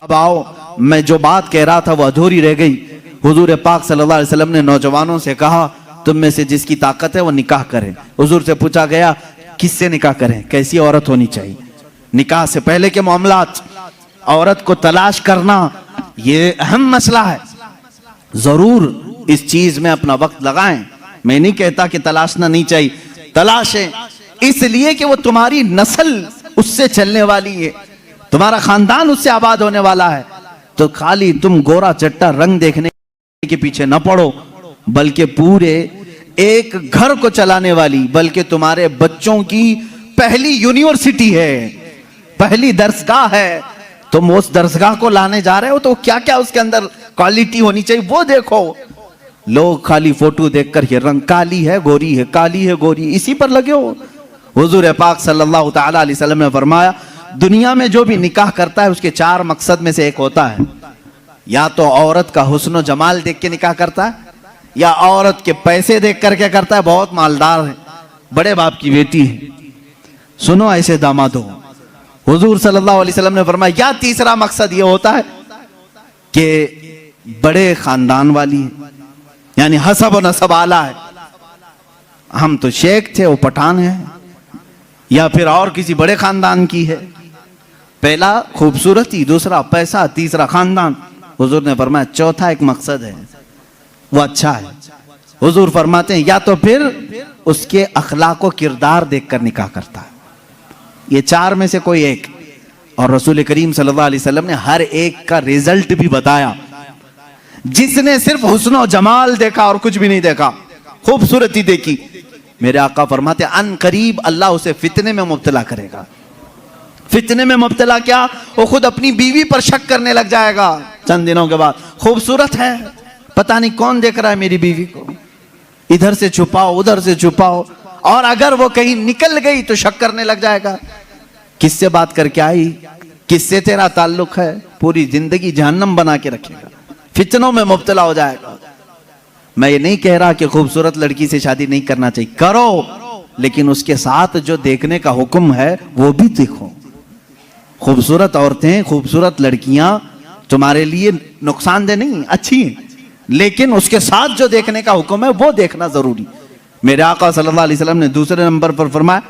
अब आओ, मैं जो बात कह रहा था वो अधूरी रह गई। हुजूर पाक सल्लल्लाहु अलैहि वसल्लम ने नौजवानों से कहा, तुम में से जिसकी ताकत है वो निकाह करे। हुजूर से पूछा गया, किससे निकाह करें, कैसी औरत होनी चाहिए? निकाह से पहले के मामलात, औरत को तलाश करना ये अहम मसला है। जरूर इस चीज में अपना वक्त लगाएं। मैं नहीं कहता कि तलाशना नहीं चाहिए, तलाशें, इसलिए कि वो तुम्हारी नस्ल उससे चलने वाली है, तुम्हारा खानदान उससे आबाद होने वाला है। तो खाली तुम गोरा चट्टा रंग देखने के पीछे न पड़ो, बल्कि पूरे एक घर को चलाने वाली, बल्कि तुम्हारे बच्चों की पहली यूनिवर्सिटी है, पहली दरसगाह है। तुम उस दरसगाह को लाने जा रहे हो तो क्या क्या उसके अंदर क्वालिटी होनी चाहिए वो देखो। लोग खाली फोटो देखकर ये रंग काली है गोरी है, काली है गोरी, इसी पर लगे हो। हुजूर पाक सल्लल्लाहु तआला अलैहि वसल्लम ने फरमाया, दुनिया में जो भी निकाह करता है उसके 4 मकसद में से एक होता है, या तो औरत का हुस्न और जमाल देख के निकाह करता है, या औरत के पैसे देख करके करता है, बहुत मालदार है, बड़े बाप की बेटी है, सुनो ऐसे दामाद हो। हुजूर सल्लल्लाहु अलैहि वसल्लम ने फरमाया, या तीसरा मकसद ये होता है कि बड़े खानदान वाली है, यानी हसब और नसब आला है, हम तो शेख थे वो पठान है, या फिर और किसी बड़े खानदान की है। पहला खूबसूरती, दूसरा पैसा, तीसरा खानदान। हुजूर ने फरमाया चौथा एक मकसद है वो अच्छा है। हुजूर फरमाते हैं या तो फिर उसके अखलाक व किरदार देखकर निकाह करता है, ये 4 में से कोई एक। और रसूल करीम सल्लल्लाहु अलैहि वसल्लम ने हर एक का रिजल्ट भी बताया। जिसने सिर्फ हुस्न और जमाल देखा और कुछ भी नहीं देखा, खूबसूरती देखी, मेरे आका फरमाते अन करीब अल्लाह उसे फितने में मुब्तला करेगा। फितने में मुब्तला क्या, वो खुद अपनी बीवी पर शक करने लग जाएगा चंद दिनों के बाद। खूबसूरत है, पता नहीं कौन देख रहा है मेरी बीवी को, इधर से छुपाओ उधर से छुपाओ, और अगर वो कहीं निकल गई तो शक करने लग जाएगा, किससे बात करके आई, किससे तेरा ताल्लुक है, पूरी जिंदगी जहन्नम बना के रखेगा, फितनों में मुब्तला हो जाएगा। मैं ये नहीं कह रहा कि खूबसूरत लड़की से शादी नहीं करना चाहिए, करो, लेकिन उसके साथ जो देखने का हुक्म है वो भी देखो। खूबसूरत औरतें, खूबसूरत लड़कियां तुम्हारे लिए नुकसानदेह नहीं, अच्छी हैं, लेकिन उसके साथ जो देखने का हुक्म है वो देखना जरूरी। मेरे आका सल्लल्लाहु अलैहि वसल्लम ने दूसरे नंबर पर फरमाया,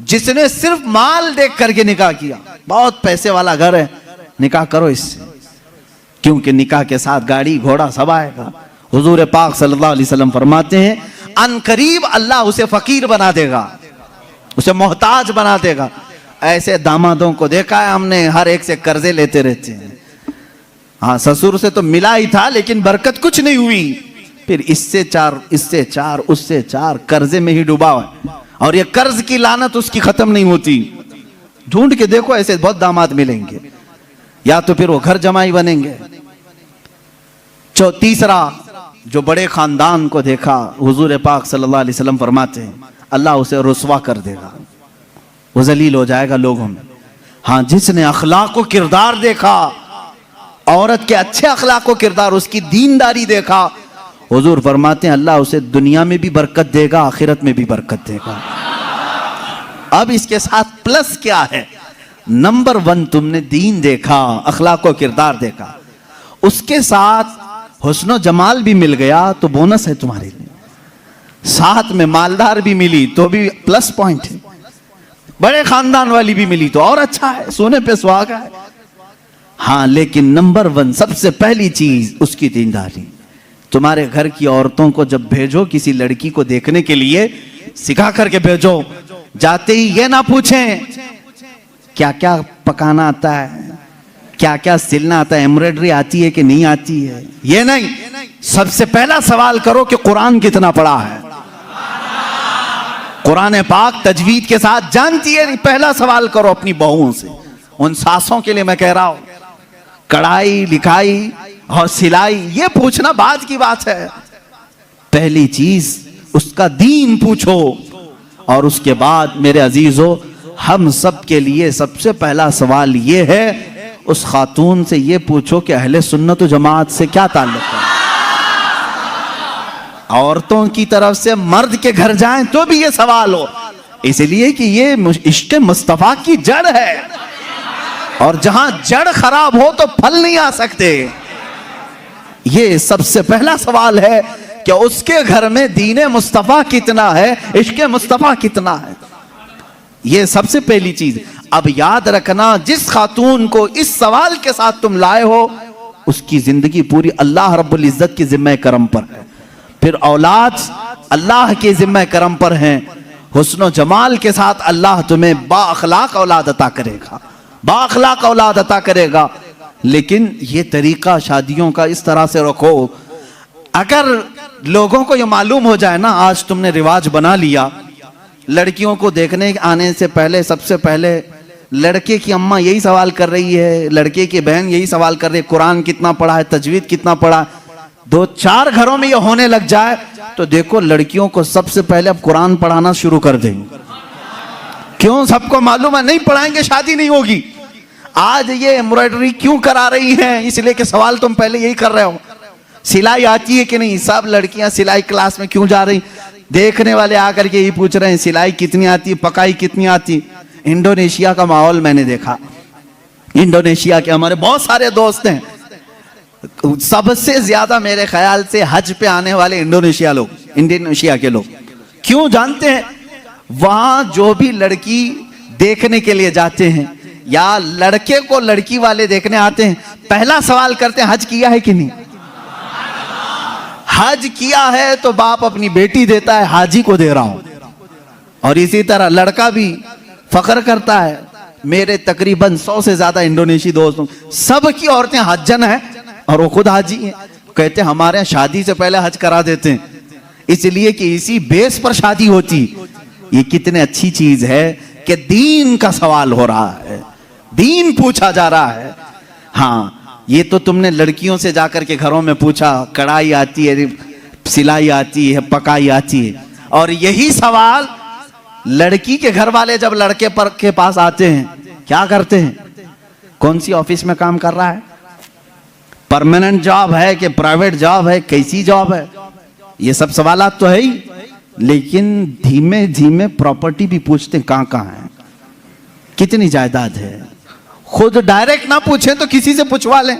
जिसने सिर्फ माल देख करके निकाह किया, बहुत पैसे वाला घर है, निकाह करो इससे, क्योंकि निकाह के साथ गाड़ी घोड़ा सब आएगा। हुजूर पाक सल्लल्लाहु अलैहि वसल्लम फरमाते हैं अनकरीब अल्लाह उसे फकीर बना देगा, उसे मोहताज बना देगा। ऐसे दामादों को देखा है हमने, हर एक से कर्जे लेते रहते हैं। हाँ, ससुर से तो मिला ही था लेकिन बरकत कुछ नहीं हुई, फिर इससे 4 इससे 4 उससे 4 कर्जे में ही डूबा है, और ये कर्ज की लानत उसकी खत्म नहीं होती। ढूंढ के देखो, ऐसे बहुत दामाद मिलेंगे, या तो फिर वो घर जमाई बनेंगे। तीसरा, जो बड़े खानदान को देखा, हुजूर पाक सल्लल्लाहु अलैहि वसल्लम फरमाते हैं अल्लाह उसे रुस्वा कर देगा, वो जलील हो जाएगा लोगों में। हाँ, जिसने अखलाक व किरदार देखा, औरत के अच्छे अखलाक व किरदार, उसकी दीनदारी देखा, हुजूर फरमाते हैं अल्लाह उसे दुनिया में भी बरकत देगा, आखिरत में भी बरकत देगा। अब इसके साथ प्लस क्या है, नंबर 1 तुमने दीन देखा, अखलाक व किरदार देखा, उसके साथ हुस्न जमाल भी मिल गया तो बोनस है तुम्हारे लिए, साथ में मालदार भी मिली तो भी प्लस पॉइंट है, बड़े खानदान वाली भी मिली तो और अच्छा है, सोने पे सुहागा है। हाँ, लेकिन नंबर 1 सबसे पहली चीज उसकी दीनदारी। तुम्हारे घर की औरतों को जब भेजो किसी लड़की को देखने के लिए, सिखा करके भेजो, जाते ही ये ना पूछें क्या क्या पकाना आता है, क्या क्या सिलना आता है, एम्ब्रॉयडरी आती है कि नहीं आती है, ये नहीं, सबसे पहला सवाल करो कि कुरान कितना पढ़ा है, कुरान पाक तजवीद के साथ जानती है नहीं, पहला सवाल करो अपनी बहुओं से। उन सासों के लिए मैं कह रहा हूं, कढ़ाई लिखाई और सिलाई ये पूछना बाद की बात है, पहली चीज उसका दीन पूछो। और उसके बाद मेरे अजीजों, हम सब के लिए सबसे पहला सवाल ये है, उस खातून से ये पूछो कि अहले सुन्नत व जमात से क्या ताल्लुक है। औरतों की तरफ से मर्द के घर जाएं तो भी ये सवाल हो, इसलिए कि ये इश्क़ मुस्तफ़ा की जड़ है। और जहां जड़ खराब हो तो फल नहीं आ सकते। ये सबसे पहला सवाल है कि उसके घर में दीने मुस्तफा कितना है, इश्क़े मुस्तफा कितना है। ये सबसे पहली चीज। अब याद रखना, जिस खातून को इस सवाल के साथ तुम लाए हो, उसकी जिंदगी पूरी अल्लाह रब्बुल इज्जत की जिम्मे करम पर है। फिर औलाद अल्लाह के जिम्मे करम पर है। हुस्न जमाल के साथ अल्लाह तुम्हें बाअखलाक औलाद अता करेगा, बाअखलाक औलाद अता करेगा। लेकिन ये तरीका शादियों का इस तरह से रखो, अगर लोगों को ये मालूम हो जाए ना, आज तुमने रिवाज बना लिया, लड़कियों को देखने आने से पहले सबसे पहले लड़के की अम्मा यही सवाल कर रही है, लड़के की बहन यही सवाल कर रही है, कुरान कितना पढ़ा है, तजवीद कितना पढ़ा है। 2-4 घरों में ये होने लग जाए तो देखो लड़कियों को सबसे पहले अब कुरान पढ़ाना शुरू कर देंगे। क्यों? सबको मालूम है नहीं पढ़ाएंगे शादी नहीं होगी। आज ये एम्ब्रॉयडरी क्यों करा रही हैं? इसलिए कि सवाल तुम पहले यही कर रहे हो, सिलाई आती है कि नहीं। सब लड़कियां सिलाई क्लास में क्यों जा रही? देखने वाले आकर के यही पूछ रहे हैं सिलाई कितनी आती, पकाई कितनी आती। इंडोनेशिया का माहौल मैंने देखा, इंडोनेशिया के हमारे बहुत सारे दोस्त हैं, सबसे ज्यादा मेरे ख्याल से हज पे आने वाले इंडोनेशिया के लोग। क्यों जानते हैं? वहां जो भी लड़की देखने के लिए जाते हैं या लड़के को लड़की वाले देखने आते हैं, पहला सवाल करते हैं हज किया है कि नहीं। हज किया है तो बाप अपनी बेटी देता है, हाजी को दे रहा हूं। और इसी तरह लड़का भी फख्र करता है, मेरे तकरीबन 100 से ज्यादा इंडोनेशी दोस्तों, सबकी औरतें हज्जन है और वो खुद हाजी हैं। कहते हैं हमारे यहाँ शादी से पहले हज करा देते हैं, इसलिए कि इसी बेस पर शादी होती। ये कितने अच्छी चीज है कि दीन का सवाल हो रहा है, दीन पूछा जा रहा है। हाँ, ये तो तुमने लड़कियों से जाकर के घरों में पूछा, कढ़ाई आती है, सिलाई आती है, पकाई आती है। और यही सवाल लड़की के घर वाले जब लड़के पर के पास आते हैं, क्या करते हैं? कौन सी ऑफिस में काम कर रहा है, परमानेंट जॉब है कि प्राइवेट जॉब है, कैसी जॉब है, ये सब सवालात तो है ही। लेकिन धीमे धीमे प्रॉपर्टी भी पूछते हैं, कहां कहां है, कितनी जायदाद है। खुद डायरेक्ट ना पूछे तो किसी से पूछवा लें,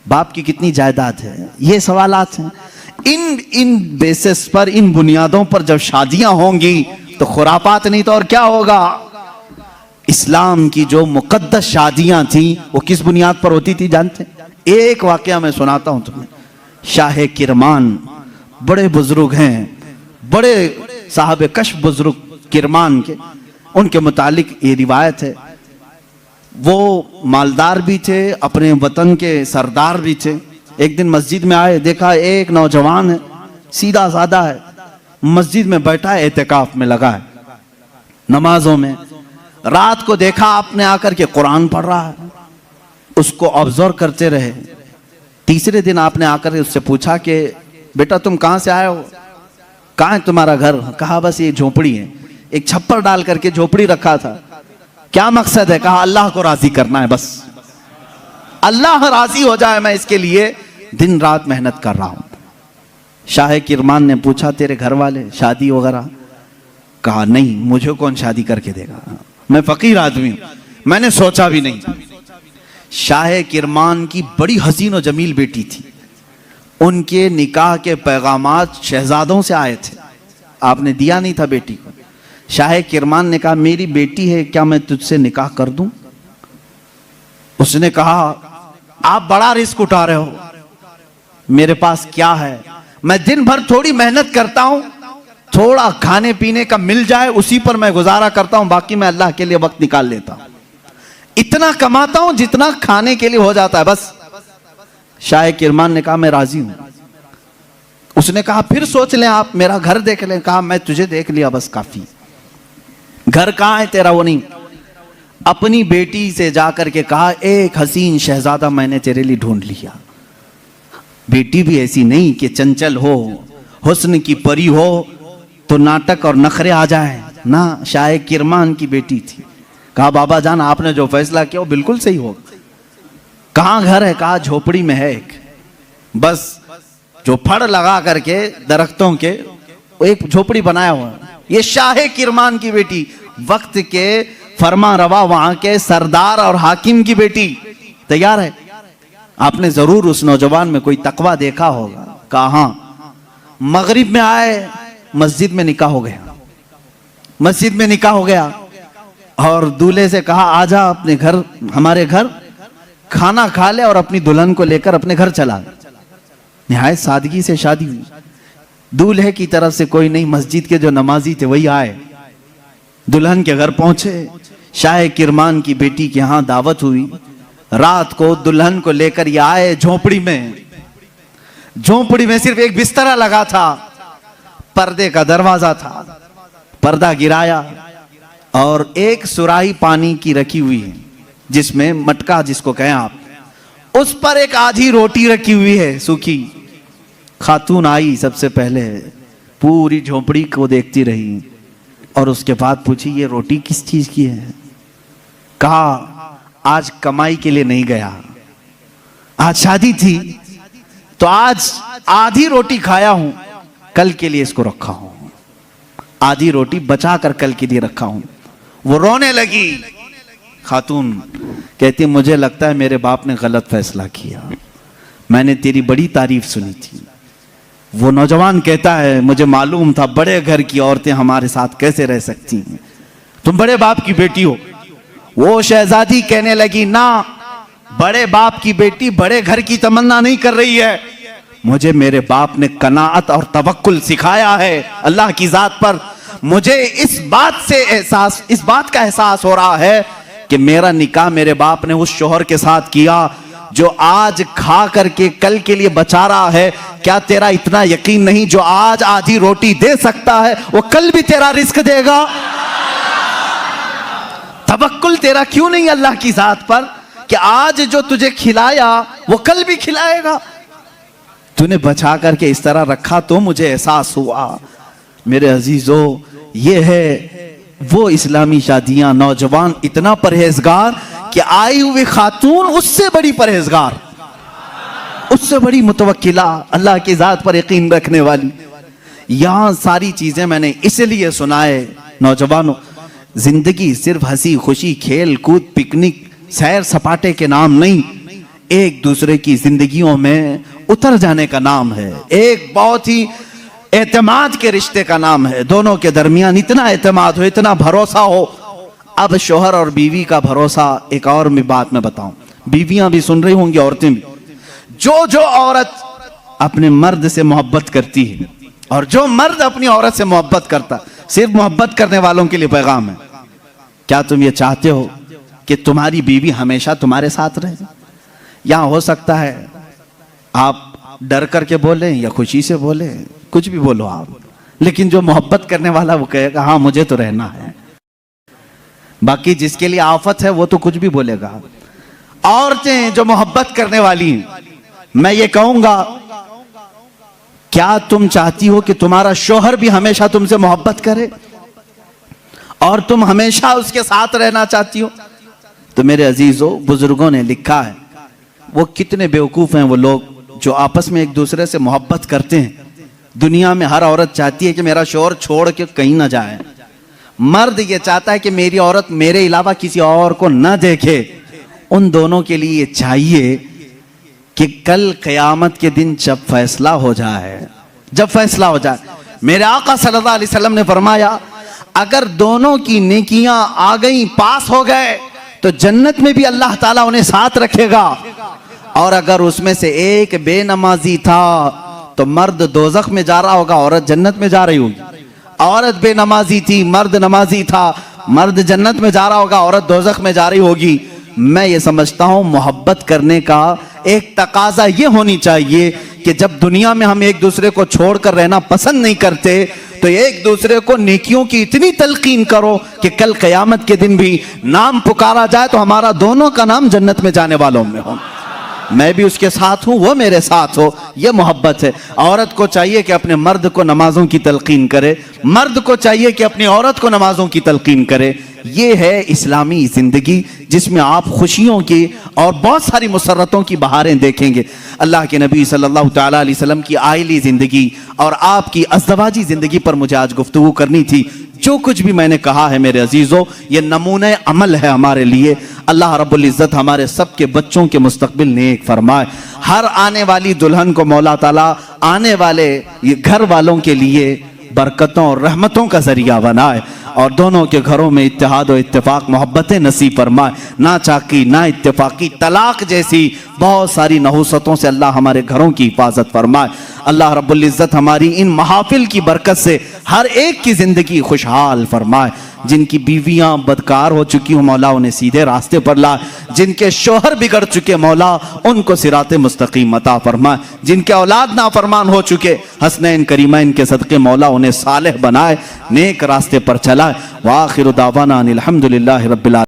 बाप की कितनी जायदाद है। ये सवालात हैं। इन बेसिस पर, इन बुनियादों पर जब शादियां होंगी तो खुरापात नहीं तो और क्या होगा। इस्लाम की जो मुकद्दस शादियां थी वो किस बुनियाद पर होती थी जानते? एक वाकया मैं सुनाता हूं तुम्हें। शाह किरमान बड़े बुजुर्ग हैं, बड़े साहब कश बुजुर्ग किरमान के, उनके मुतालिक ये रिवायत है। वो मालदार भी थे, अपने वतन के सरदार भी थे। एक दिन मस्जिद में आए, देखा एक नौजवान है, सीधा साधा है, मस्जिद में बैठा है, एहतिकाफ में लगा है, नमाजों में। रात को देखा आपने आकर के कुरान पढ़ रहा है, उसको ऑब्जर्व करते रहे। तीसरे दिन आपने आकर उससे पूछा कि बेटा तुम कहां से आए हो, कहां है तुम्हारा घर? कहा बस ये झोपड़ी है। एक छप्पर डाल करके झोपड़ी रखा था। क्या मकसद है? कहा अल्लाह को राजी करना है, बस अल्लाह राजी हो जाए, मैं इसके लिए दिन रात मेहनत कर रहा हूं। शाह किरमान ने पूछा तेरे घर वाले शादी वगैरह? कहा नहीं, मुझे कौन शादी करके देगा, मैं फकीर आदमी हूं, मैंने सोचा भी नहीं। शाह किरमान की बड़ी हसीन और जमील बेटी थी, उनके निकाह के पैगामात शहजादों से आए थे, आपने दिया नहीं था बेटी को। शाह किरमान ने कहा मेरी बेटी है, क्या मैं तुझसे निकाह कर दूं? उसने कहा आप बड़ा रिस्क उठा रहे हो, मेरे पास क्या है, मैं दिन भर थोड़ी मेहनत करता हूं, थोड़ा खाने पीने का मिल जाए उसी पर मैं गुजारा करता हूं, बाकी मैं अल्लाह के लिए वक्त निकाल लेता हूं, इतना कमाता हूं जितना खाने के लिए हो जाता है बस। शाह किरमान ने कहा मैं राजी हूं। उसने कहा फिर सोच लें, आप मेरा घर देख लें। कहा मैं तुझे देख लिया बस काफी, घर कहां है तेरा वो नहीं। अपनी बेटी से जाकर के कहा एक हसीन शहजादा मैंने तेरे लिए ढूंढ लिया। बेटी भी ऐसी नहीं कि चंचल हो, हुस्न की परी हो तो नाटक और नखरे आ जाए ना, शाह किरमान की बेटी थी। कहा बाबा जान आपने जो फैसला किया वो बिल्कुल सही होगा। कहां घर है? कहा झोपड़ी में है एक, बस जो फड़ लगा करके दरख्तों के एक झोपड़ी बनाया हुआ। ये शाह किरमान की बेटी वक्त के फरमा रवा वहां के सरदार और हाकिम की बेटी तैयार है। आपने जरूर उस नौजवान में कोई तकवा देखा होगा। कहा मगरिब में आए, मस्जिद में निकाह हो गया, मस्जिद में निकाह हो गया और दूल्हे से कहा आजा अपने घर, हमारे घर खाना खा ले और अपनी दुल्हन को लेकर अपने घर चला। निहायत सादगी से शादी हुई। दूल्हे की तरफ से कोई नहीं, मस्जिद के जो नमाजी थे वही आए, दुल्हन के घर पहुंचे। शाह किरमान की बेटी के यहां दावत हुई। रात को दुल्हन को लेकर ये आए झोपड़ी में। झोपड़ी में सिर्फ एक बिस्तरा लगा था, पर्दे का दरवाजा था, पर्दा गिराया और एक सुराही पानी की रखी हुई है, जिसमें मटका जिसको कहें आप, उस पर एक आधी रोटी रखी हुई है सूखी। खातून आई, सबसे पहले पूरी झोपड़ी को देखती रही और उसके बाद पूछी ये रोटी किस चीज की है। कहा आज कमाई के लिए नहीं गया, आज शादी थी तो आज आधी रोटी खाया हूं, कल के लिए इसको रखा हूं, आधी रोटी बचा कर कल के लिए रखा हूं। वो रोने लगी। खातून कहती मुझे लगता है मेरे बाप ने गलत फैसला किया, मैंने तेरी बड़ी तारीफ सुनी थी। वो नौजवान कहता है मुझे मालूम था बड़े घर की औरतें हमारे साथ कैसे रह सकती हैं, तुम बड़े बाप की बेटी हो। वो शहजादी कहने लगी ना, बड़े बाप की बेटी बड़े घर की तमन्ना नहीं कर रही है, मुझे मेरे बाप ने कनाअत और तवक्कुल सिखाया है अल्लाह की जात पर। मुझे इस बात का एहसास हो रहा है कि मेरा निकाह मेरे बाप ने उस शोहर के साथ किया जो आज खा करके कल के लिए बचा रहा है। क्या तेरा इतना यकीन नहीं जो आज आधी रोटी दे सकता है वो कल भी तेरा रिस्क देगा? तवक्कुल तेरा क्यों नहीं अल्लाह की जात पर कि आज जो तुझे खिलाया वो कल भी खिलाएगा? तूने बचा करके इस तरह रखा तो मुझे एहसास हुआ। मेरे अजीजों, ये है वो इस्लामी शादियां, नौजवान इतना परहेजगार कि आई हुई खातून उससे बड़ी परहेजगार, उससे बड़ी मुतवक्किला, अल्लाह की जात पर यकीन रखने वाली। यहां सारी चीजें मैंने इसलिए सुनाए नौजवानों, जिंदगी सिर्फ हंसी खुशी खेल कूद पिकनिक सैर सपाटे के नाम नहीं, एक दूसरे की जिंदगियों में उतर जाने का नाम है। एक बहुत ही एतमाद के रिश्ते का नाम है। दोनों के दरमियान इतना एतमाद हो, इतना भरोसा हो। अब शोहर और बीवी का भरोसा, एक और भी बात मैं बताऊं, बीवियां भी सुन रही होंगी, औरतें भी। जो औरत अपने मर्द से मोहब्बत करती है और जो मर्द अपनी औरत से मोहब्बत करता, सिर्फ मोहब्बत करने वालों के लिए पैगाम है, क्या तुम ये चाहते हो कि तुम्हारी बीवी हमेशा तुम्हारे साथ रहे? यहां हो सकता है आप डर करके बोले या खुशी से बोले, कुछ भी बोलो आप, लेकिन जो मोहब्बत करने वाला वो कहेगा हाँ मुझे तो रहना है। बाकी जिसके लिए आफत है वो तो कुछ भी बोलेगा। औरतें जो मोहब्बत करने वाली, मैं ये कहूंगा, क्या तुम चाहती हो कि तुम्हारा शौहर भी हमेशा तुमसे मोहब्बत करे और तुम हमेशा उसके साथ रहना चाहती हो? तो मेरे अजीजों, बुजुर्गों ने लिखा है, वो कितने बेवकूफ हैं वो लोग जो आपस में एक दूसरे से मोहब्बत करते हैं। दुनिया में हर औरत चाहती है कि मेरा शौहर छोड़ के कहीं ना जाए। मर्द ये चाहता है कि मेरी औरत मेरे अलावा किसी और को न देखे। उन दोनों के लिए चाहिए कि कल क़यामत के दिन जब फैसला हो जाए, मेरे आका सल्लल्लाहु अलैहि वसल्लम ने फरमाया, अगर दोनों की नेकियां आ गई, पास हो गए, तो जन्नत में भी अल्लाह ताला उन्हें साथ रखेगा। और अगर उसमें से एक बेनमाजी था तो मर्द दोजख में जा रहा होगा, औरत जन्नत में जा रही होगी। औरत बेनमाजी थी, मर्द नमाजी था, मर्द जन्नत में जा रहा होगा, औरत दोजख में जा रही होगी। मैं ये समझता हूं मोहब्बत करने का एक तकाजा ये होनी चाहिए कि जब दुनिया में हम एक दूसरे को छोड़कर रहना पसंद नहीं करते तो एक दूसरे को नेकियों की इतनी तलकीन करो कि कल क़यामत के दिन भी नाम पुकारा जाए तो हमारा दोनों का नाम जन्नत में जाने वालों में हो। मैं भी उसके साथ हूं, वो मेरे साथ हो, ये मोहब्बत है। औरत को चाहिए कि अपने मर्द को नमाजों की तलकीन करे, मर्द को चाहिए कि अपनी औरत को नमाजों की तलकीन करे। ये है इस्लामी जिंदगी जिसमें आप खुशियों की और बहुत सारी मुसर्रतों की बहारें देखेंगे। अल्लाह के नबी सल्लल्लाहु तआला अलैहि वसल्लम की आइली जिंदगी और आपकी अज़दवाजी जिंदगी पर मुझे आज गुफ्तगू करनी थी। जो कुछ भी मैंने कहा है मेरे अजीजों, ये नमूने अमल है हमारे लिए। अल्लाह रब्बुल इज़्ज़त हमारे सबके बच्चों के मुस्तकबिल नेक फरमाए। हर आने वाली दुल्हन को मौला ताला आने वाले ये घर वालों के लिए बरकतों और रहमतों का जरिया बनाए और दोनों के घरों में इत्तेहाद और इत्तेफाक मोहब्बतें नसीब फरमाए। ना चाकी ना इत्तेफाकी तलाक जैसी बहुत सारी नहुसतों से अल्लाह हमारे घरों की हिफाजत फरमाए। अल्लाह रब्बुल इज़्ज़त हमारी इन महाफिल की बरकत से हर एक की जिंदगी खुशहाल फरमाए। जिनकी बीवियां बदकार हो चुकी हो मौला उन्हें सीधे रास्ते पर ला, जिनके शोहर बिगड़ चुके मौला उनको सिराते मुस्तकीम अता फरमाए, जिनके औलाद नाफरमान हो चुके हसनैन करीमैन के सदके मौला उन्हें सालेह बनाए, नेक रास्ते पर चलाए। व आखिरु दावाना अनिल हम्दुलिल्लाहि रब्बिल आलमीन।